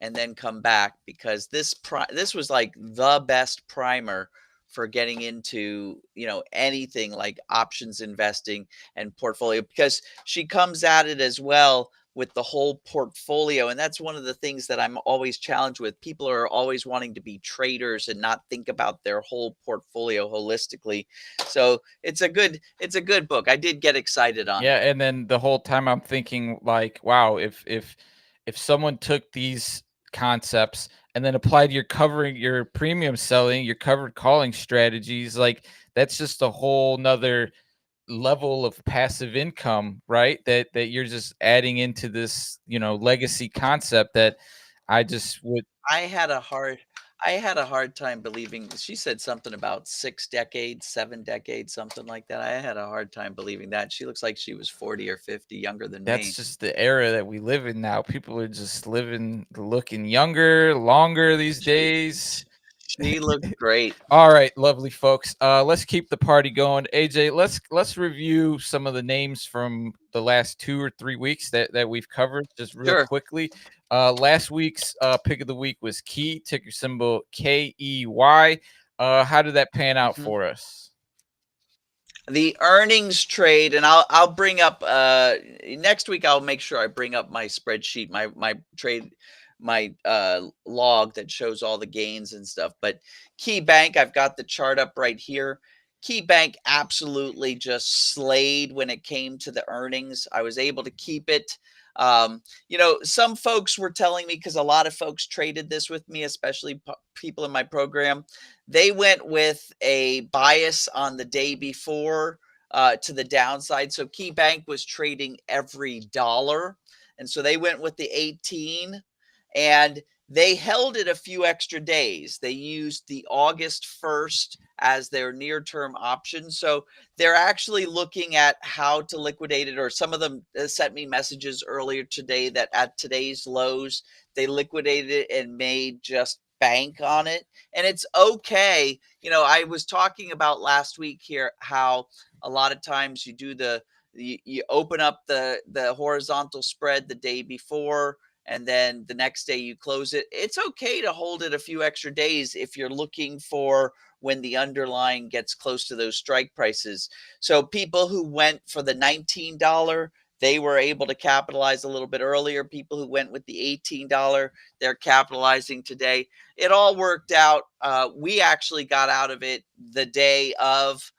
and then come back, because this was like the best primer for getting into anything like options investing and portfolio, because she comes at it as well with the whole portfolio. And that's one of the things that I'm always challenged with. People are always wanting to be traders and not think about their whole portfolio holistically. So it's a good book. I did get excited on
Yeah,
it.
and then the whole time I'm thinking, like, wow, if someone took these concepts and then applied your premium selling, your covered calling strategies, like that's just a whole nother level of passive income, right? That you're just adding into this, legacy concept that I just would.
I had a hard I had a hard time believing. She said something about 6 decades, 7 decades, something like that. I had a hard time believing that. She looks like she was 40 or 50 younger than
That's
me.
just the era that we live in now. People are just looking younger, longer these
She
days.
she looked great.
All right, lovely folks. Let's keep the party going. AJ, let's review some of the names from the last 2 or 3 weeks that we've covered just real
Sure.
quickly. Last week's pick of the week was Key, ticker symbol KEY. How did that pan out
Mhm.
for us?
The earnings trade, and I'll bring up next week. I'll make sure I bring up my spreadsheet, my trade, my log that shows all the gains and stuff. But Key Bank, I've got the chart up right here. Key Bank absolutely just slayed when it came to the earnings. I was able to keep it. Some folks were telling me, because a lot of folks traded this with me, especially people in my program. They went with a bias on the day before to the downside. So KeyBank was trading every dollar. And so they went with the 18, and they held it a few extra days. They used the August 1st as their near term option. So they're actually looking at how to liquidate it, or some of them sent me messages earlier today that at today's lows, they liquidated it and made just bank on it. And it's okay. I was talking about last week here how a lot of times you open up the horizontal spread the day before, and then the next day you close it. It's okay to hold it a few extra days if you're looking for when the underlying gets close to those strike prices. So people who went for the $19, they were able to capitalize a little bit earlier. People who went with the $18, they're capitalizing today. It all worked out. We actually got out of it the day of,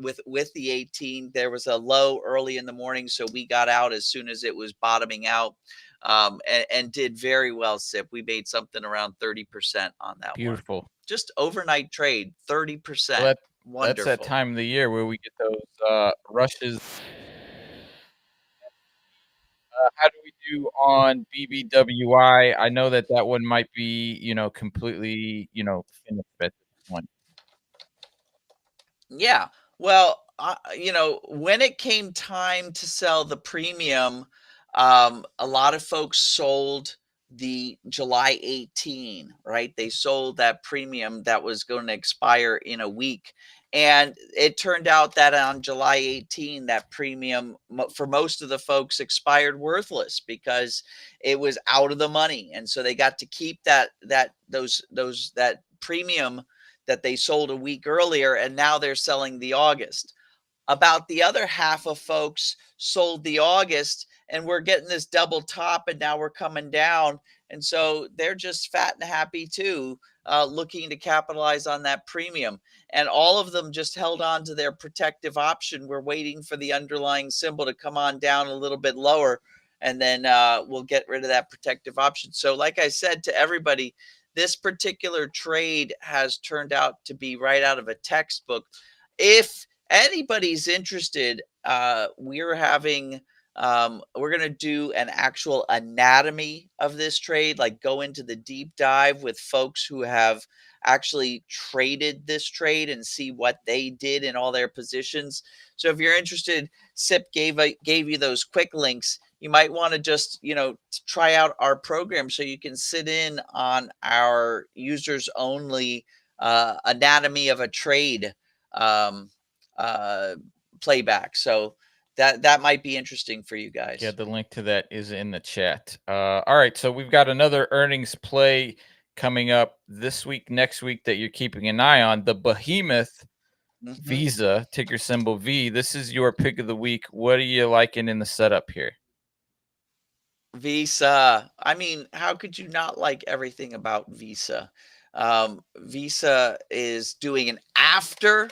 with the 18. There was a low early in the morning, so we got out as soon as it was bottoming out, and did very well. Sip, we made something around 30% on that one.
Beautiful.
Just overnight trade,
Well,
30%.
that's that
Wonderful.
time of the year where we get those rushes. How do we you on BBWI? I know that one might be, completely, finished at this point.
Yeah. Well, when it came time to sell the premium, a lot of folks sold the July 18, right? They sold that premium that was going to expire in a week. And it turned out that on July 18, that premium for most of the folks expired worthless because it was out of the money. And so they got to keep that premium that they sold a week earlier, and now they're selling the August. About the other half of folks sold the August, and we're getting this double top, and now we're coming down. And so they're just fat and happy too, looking to capitalize on that premium. And all of them just held on to their protective option. We're waiting for the underlying symbol to come on down a little bit lower, and then we'll get rid of that protective option. So, like I said to everybody, this particular trade has turned out to be right out of a textbook. If anybody's interested, we're going to do an actual anatomy of this trade, like go into the deep dive with folks who have actually traded this trade and see what they did in all their positions. So if you're interested, Sip gave you those quick links. You might want to just, try out our program so you can sit in on our users only anatomy of a trade playback. So that might be interesting for you guys.
Yeah, the link to that is in the chat. All right, so we've got another earnings play coming up this week, next week that you're keeping an eye on. The Behemoth Visa, ticker symbol V. This is your pick of the week. What are you liking in the setup here?
Visa. I mean, how could you not like everything about Visa? Visa is doing an after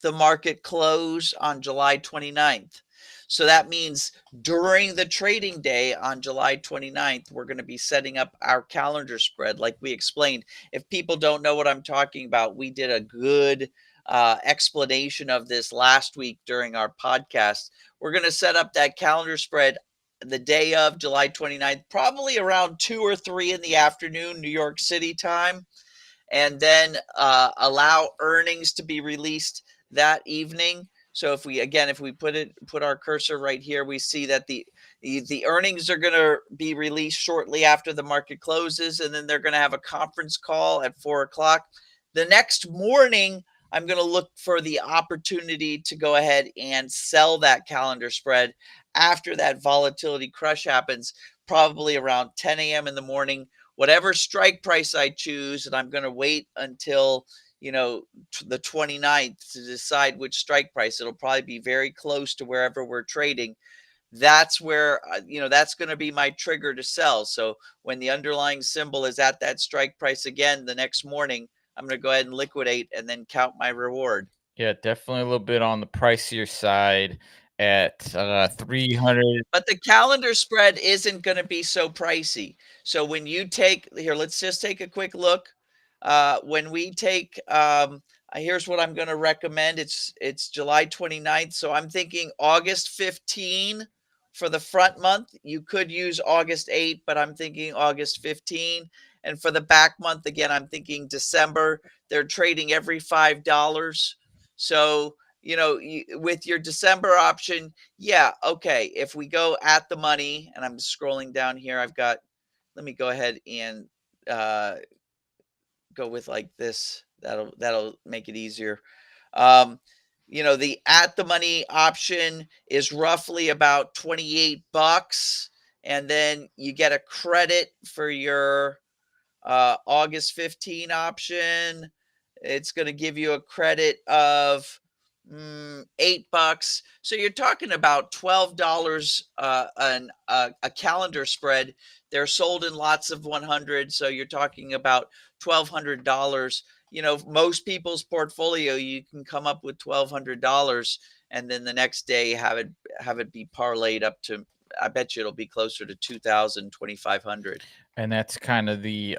the market close on July 29th. So that means during the trading day on July 29th, we're going to be setting up our calendar spread like we explained. If people don't know what I'm talking about, we did a good explanation of this last week during our podcast. We're going to set up that calendar spread the day of July 29th, probably around 2 or 3 in the afternoon, New York City time, and then allow earnings to be released that evening. So if we put our cursor right here, we see that the earnings are going to be released shortly after the market closes, and then they're going to have a conference call at 4:00. The next morning, I'm going to look for the opportunity to go ahead and sell that calendar spread after that volatility crush happens, probably around 10 a.m. in the morning. Whatever strike price I choose, and I'm going to wait until the 29th to decide which strike price. It'll probably be very close to wherever we're trading. That's where that's going to be my trigger to sell. So when the underlying symbol is at that strike price again the next morning, I'm going to go ahead and liquidate and then count my reward.
Yeah, definitely a little bit on the pricier side at 300.
But the calendar spread isn't going to be so pricey. So when you take here, let's just take a quick look. When we take here's what I'm going to recommend. It's July 29th. So I'm thinking August 15 for the front month. You could use August 8, but I'm thinking August 15. And for the back month, again, I'm thinking December. They're trading every $5. So, with your December option, yeah, okay. If we go at the money, and I'm scrolling down here, let me go ahead and go with like this. That'll make it easier. The at the money option is roughly about $28, and then you get a credit for your August 15 option. It's going to give you a credit of $8. So you're talking about $12 a calendar spread. They're sold in lots of 100. So you're talking about $1,200. Most people's portfolio, you can come up with $1,200, and then the next day have it be parlayed up to, I bet you it'll be closer to 2,000, 2,500.
And that's kind of the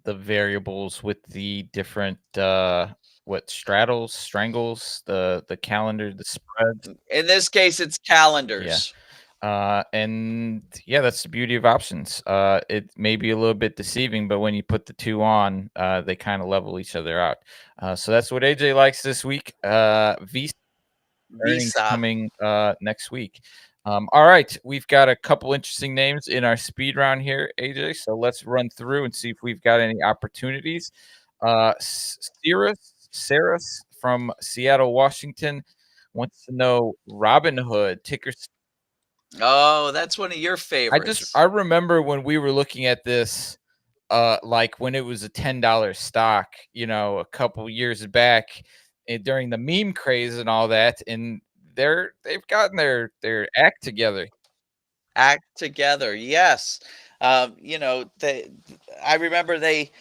variables with the different strangles, the calendar, the spreads.
In this case, it's calendars.
And yeah, that's the beauty of options. It may be a little bit deceiving, but when you put the two on, they kind of level each other out. So that's what AJ likes this week. V earnings
Visa.
coming next week. All right, we've got a couple interesting names in our speed round here, AJ. So let's run through and see if we've got any opportunities. Saris from Seattle, Washington wants to know Robinhood ticker.
Oh, that's one of your favorites.
I remember when we were looking at this, like when it was a $10 stock, a couple years back, during the meme craze and all that, and they've gotten their act together.
Act together, yes. I remember they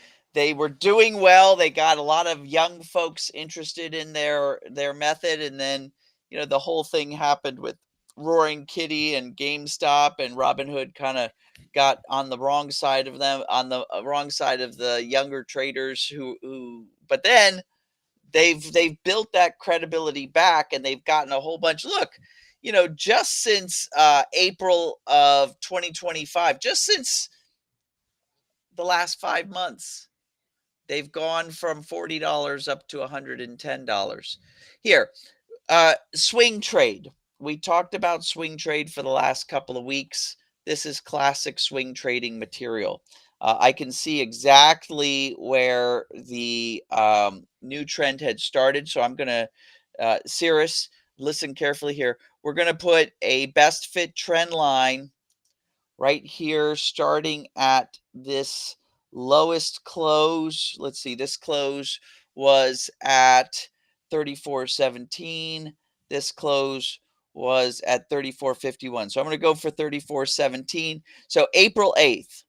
were doing well. They got a lot of young folks interested in their method, and then the whole thing happened with Roaring Kitty and GameStop, and Robinhood kind of got on the wrong side of them, on the wrong side of the younger traders who. But then they've built that credibility back, and they've gotten a whole bunch. Look, just since April of 2025, just since the last 5 months, they've gone from $40 up to $110. Here, swing trade. We talked about swing trade for the last couple of weeks. This is classic swing trading material. I can see exactly where the new trend had started. So I'm going to, Cirrus, listen carefully here. We're going to put a best fit trend line right here, starting at this lowest close. Let's see, this close was at 34.17. This close was at 34.51. So I'm going to go for 34.17. So April 8th,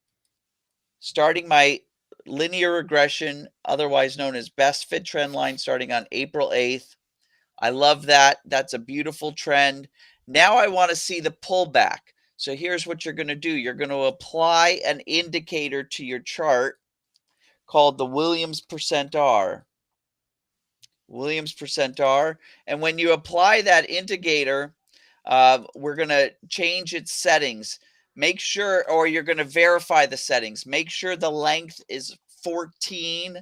starting my linear regression, otherwise known as best fit trend line, starting on April 8th. I love that. That's a beautiful trend. Now I want to see the pullback. So here's what you're going to do. You're going to apply an indicator to your chart called the Williams percent R. Williams percent R. And when you apply that indicator, we're going to change its settings. Make sure, or you're going to verify the settings. Make sure the length is 14.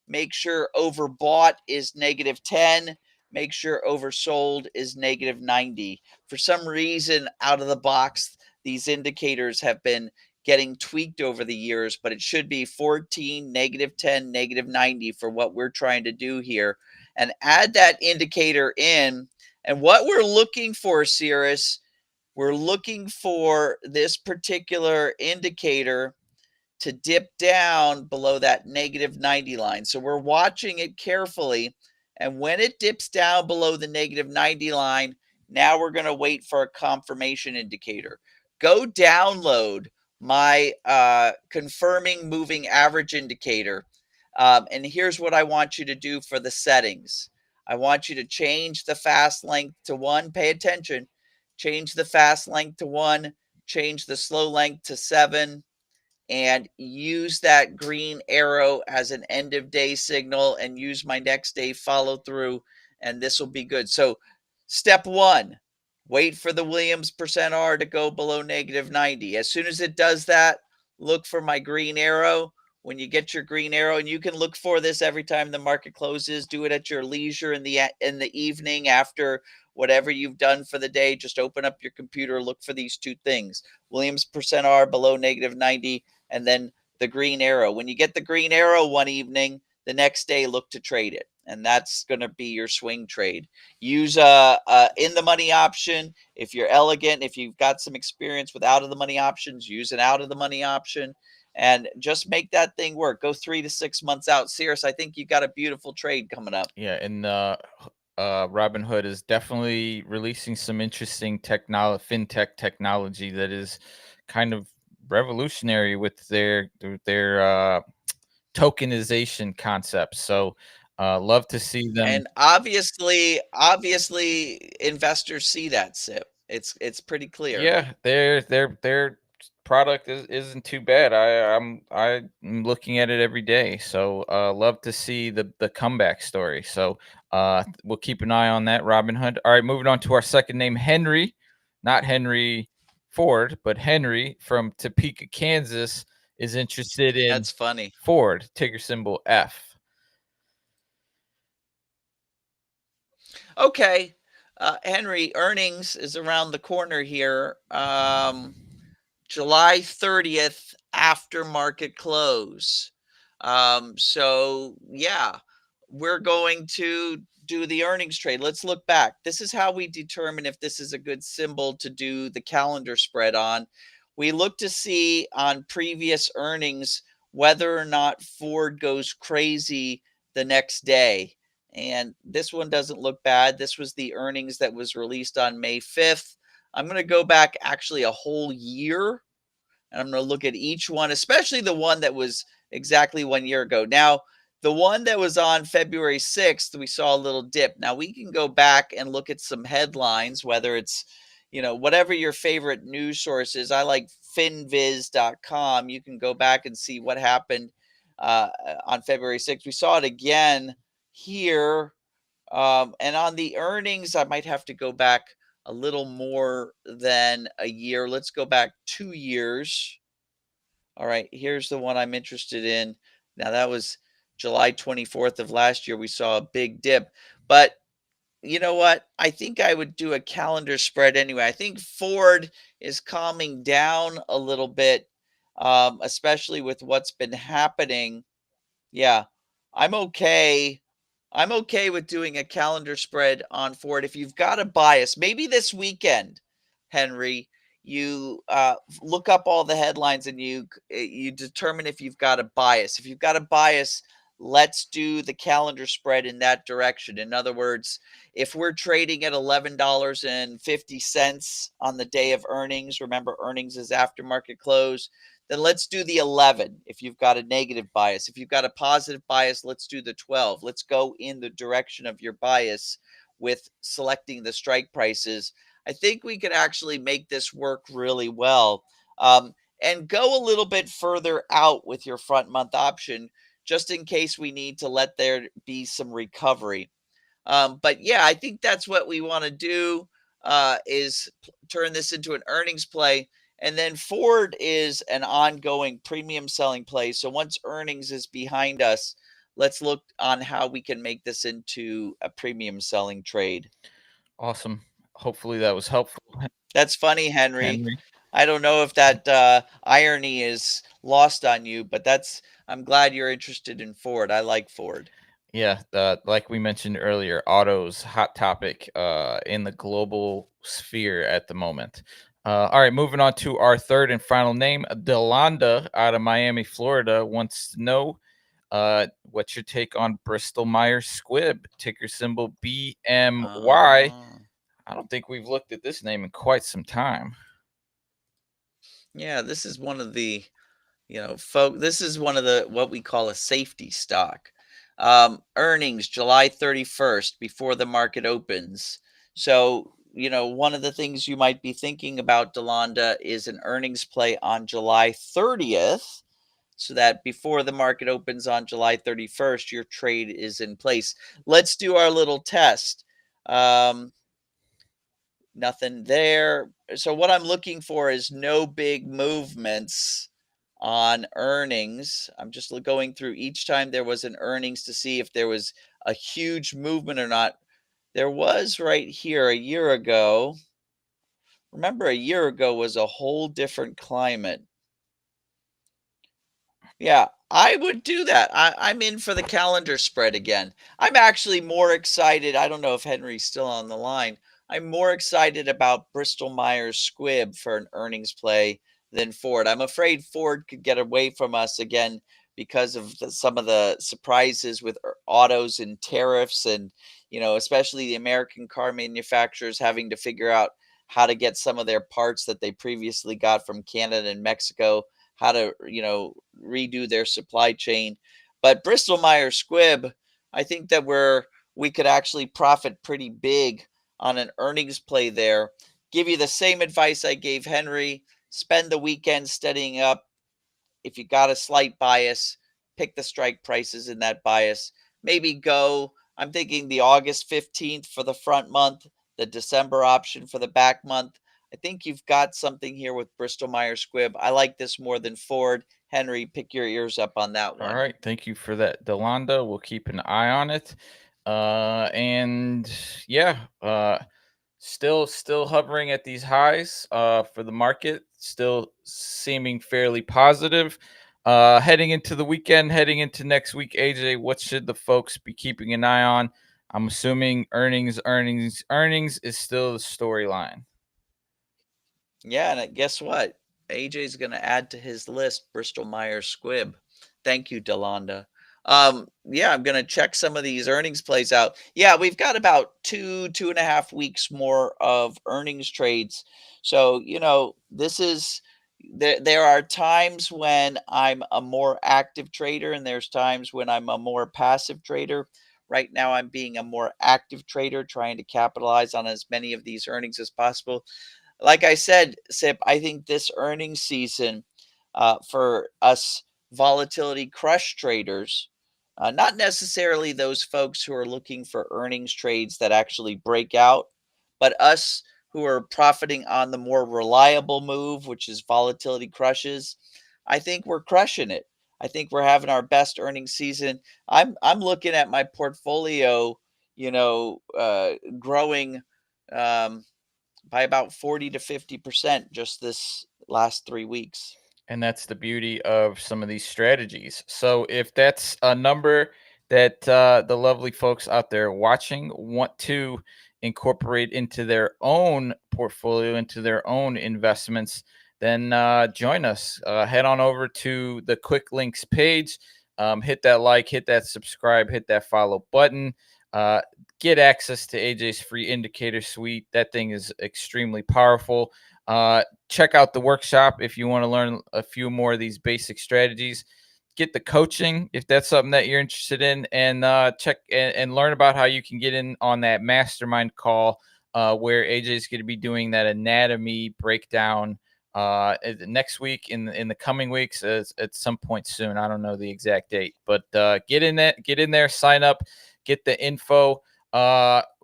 Make sure overbought is -10. Make sure oversold is -90. For some reason, out of the box, these indicators have been getting tweaked over the years, but it should be 14, -10, -90 for what we're trying to do here. And add that indicator in. And what we're looking for, Cirrus, we're looking for this particular indicator to dip down below that -90 line. So we're watching it carefully. And when it dips down below the -90 line, now we're going to wait for a confirmation indicator. Go download my confirming moving average indicator. And here's what I want you to do for the settings. I want you to change the fast length to 1. Pay attention. Change the fast length to 1. Change the slow length to 7. And use that green arrow as an end of day signal, and use my next day follow through, and this will be good. So step 1, wait for the Williams percent R to go below -90. As soon as it does that, look for my green arrow. When you get your green arrow, and you can look for this every time the market closes, do it at your leisure in the evening after whatever you've done for the day. Just open up your computer, look for these two things: Williams percent R below -90, and then the green arrow. When you get the green arrow one evening, the next day look to trade it, and that's going to be your swing trade. Use a in the money option if you're elegant. If you've got some experience with out of the money options, use an out of the money option, and just make that thing work. Go 3 to 6 months out. Cirrus, I think you got a beautiful trade coming up.
Yeah, and Robinhood is definitely releasing some interesting fintech technology that is kind of revolutionary with their tokenization concepts. So love to see them.
And obviously investors see that, Sip. It's pretty clear.
Yeah, their product isn't too bad. I'm looking at it every day. So love to see the comeback story. So we'll keep an eye on that, Robinhood. All right, moving on to our second name, Henry, not Henry Ford, but Henry from Topeka, Kansas is interested in
That's funny.
Ford, ticker symbol F.
Okay. Henry, earnings is around the corner here. July 30th after market close. So yeah, we're going to do the earnings trade. Let's look back. This is how we determine if this is a good symbol to do the calendar spread on. We look to see on previous earnings whether or not Ford goes crazy the next day. And this one doesn't look bad. This was the earnings that was released on May 5th. I'm going to go back actually a whole year, and I'm going to look at each one, especially the one that was exactly 1 year ago. Now, the one that was on February 6th, we saw a little dip. Now, we can go back and look at some headlines, whether it's, whatever your favorite news source is. I like finviz.com. You can go back and see what happened on February 6th. We saw it again here. And on the earnings, I might have to go back a little more than a year. Let's go back 2 years. All right, here's the one I'm interested in. Now, that was July 24th of last year. We saw a big dip. But you know what? I think I would do a calendar spread anyway. I think Ford is calming down a little bit, especially with what's been happening. Yeah, I'm okay. I'm okay with doing a calendar spread on Ford. If you've got a bias, maybe this weekend, Henry, you look up all the headlines and you determine if you've got a bias. If you've got a bias, let's do the calendar spread in that direction. In other words, if we're trading at $11.50 on the day of earnings, remember earnings is after market close, then let's do the 11 if you've got a negative bias. If you've got a positive bias, let's do the 12. Let's go in the direction of your bias with selecting the strike prices. I think we could actually make this work really well. And go a little bit further out with your front month option, just in case we need to let there be some recovery. But yeah, I think that's what we want to do, is turn this into an earnings play. And then Ford is an ongoing premium selling play. So once earnings is behind us, let's look on how we can make this into a premium selling trade.
Awesome. Hopefully that was helpful,
That's funny, Henry.
Henry.
I don't know if that irony is lost on you, but I'm glad you're interested in Ford. I like Ford.
Yeah, like we mentioned earlier, autos hot topic in the global sphere at the moment. All right, moving on to our third and final name. Delonda out of Miami, Florida wants to know what's your take on Bristol Myers Squibb, ticker symbol BMY. I don't think we've looked at this name in quite some time.
Yeah, this is one of the, this is one of the what we call a safety stock. Earnings July 31st before the market opens. So, one of the things you might be thinking about, Delonda, is an earnings play on July 30th, so that before the market opens on July 31st, your trade is in place. Let's do our little test. Nothing there. So what I'm looking for is no big movements on earnings. I'm just going through each time there was an earnings to see if there was a huge movement or not. There was right here a year ago. Remember, a year ago was a whole different climate. Yeah, I would do that. I'm in for the calendar spread again. I'm actually more excited. I don't know if Henry's still on the line. I'm more excited about Bristol Myers Squibb for an earnings play than Ford. I'm afraid Ford could get away from us again because of some of the surprises with autos and tariffs, and especially the American car manufacturers having to figure out how to get some of their parts that they previously got from Canada and Mexico, how to redo their supply chain. But Bristol Myers Squibb, I think that we could actually profit pretty big on an earnings play there. Give you the same advice I gave Henry. Spend the weekend studying up. If you got a slight bias, pick the strike prices in that bias. Maybe I'm thinking the August 15th for the front month, the December option for the back month. I think you've got something here with Bristol Myers Squibb. I like this more than Ford. Henry, pick your ears up on that
All
one.
right. Thank you for that, Delonda. We'll keep an eye on it. And yeah, still hovering at these highs for the market, still seeming fairly positive. Heading into the weekend, heading into next week, AJ, what should the folks be keeping an eye on? I'm assuming earnings is still the storyline.
Yeah, and guess what? AJ's going to add to his list Bristol Myers Squibb. Thank you, Delonda. Yeah, I'm going to check some of these earnings plays out. Yeah, we've got about 2.5 weeks more of earnings trades. So, this is there are times when I'm a more active trader and there's times when I'm a more passive trader. Right now, I'm being a more active trader, trying to capitalize on as many of these earnings as possible. Like I said, Sip, I think this earnings season for us volatility crush traders, not necessarily those folks who are looking for earnings trades that actually break out, but us who are profiting on the more reliable move, which is volatility crushes. I think we're crushing it. I think we're having our best earnings season. I'm looking at my portfolio, growing. By about 40 to 50% just this last 3 weeks.
And that's the beauty of some of these strategies. So if that's a number that the lovely folks out there watching want to incorporate into their own portfolio, into their own investments, then join us. Head on over to the quick links page. Hit that like, hit that subscribe, hit that follow button. Get access to AJ's free indicator suite. That thing is extremely powerful. Check out the workshop if you want to learn a few more of these basic strategies. Get the coaching if that's something that you're interested in, and check and learn about how you can get in on that mastermind call where AJ is going to be doing that anatomy breakdown next week, in the coming weeks, at some point soon. I don't know the exact date, but get in there, sign up, get the info.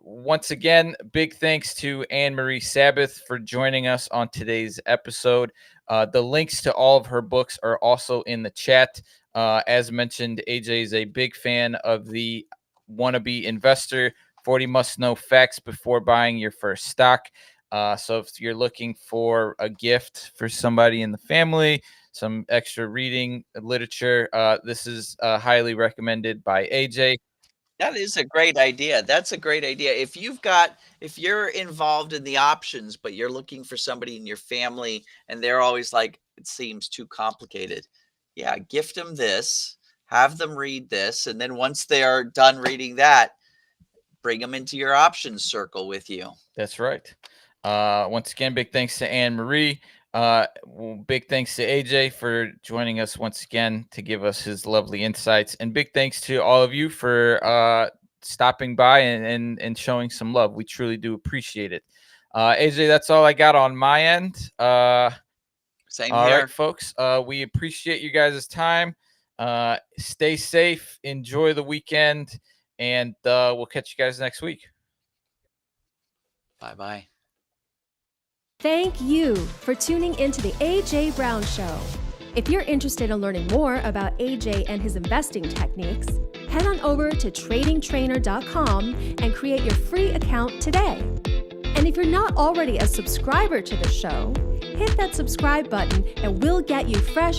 Once again, big thanks to Ann Marie Sabath for joining us on today's episode. The links to all of her books are also in the chat. As mentioned, AJ is a big fan of the Wannabe Investor 40 Must Know Facts Before Buying Your First Stock. So if you're looking for a gift for somebody in the family, some extra reading literature, this is highly recommended by AJ.
That is a great idea. That's a great idea. If you're involved in the options, but you're looking for somebody in your family and they're always like, it seems too complicated. Yeah, gift them this, have them read this. And then once they are done reading that, bring them into your options circle with you.
That's right. Once again, big thanks to Ann Marie. Big thanks to AJ for joining us once again to give us his lovely insights, and big thanks to all of you for stopping by and showing some love. We truly do appreciate it. AJ, that's all I got on my end.
Same
all
here.
right, folks. We appreciate you guys' time. Stay safe, enjoy the weekend, and we'll catch you guys next week.
Bye-bye.
Thank you for tuning into the AJ Brown Show. If you're interested in learning more about AJ and his investing techniques, head on over to tradingtrainer.com and create your free account today. And if you're not already a subscriber to the show, hit that subscribe button and we'll get you fresh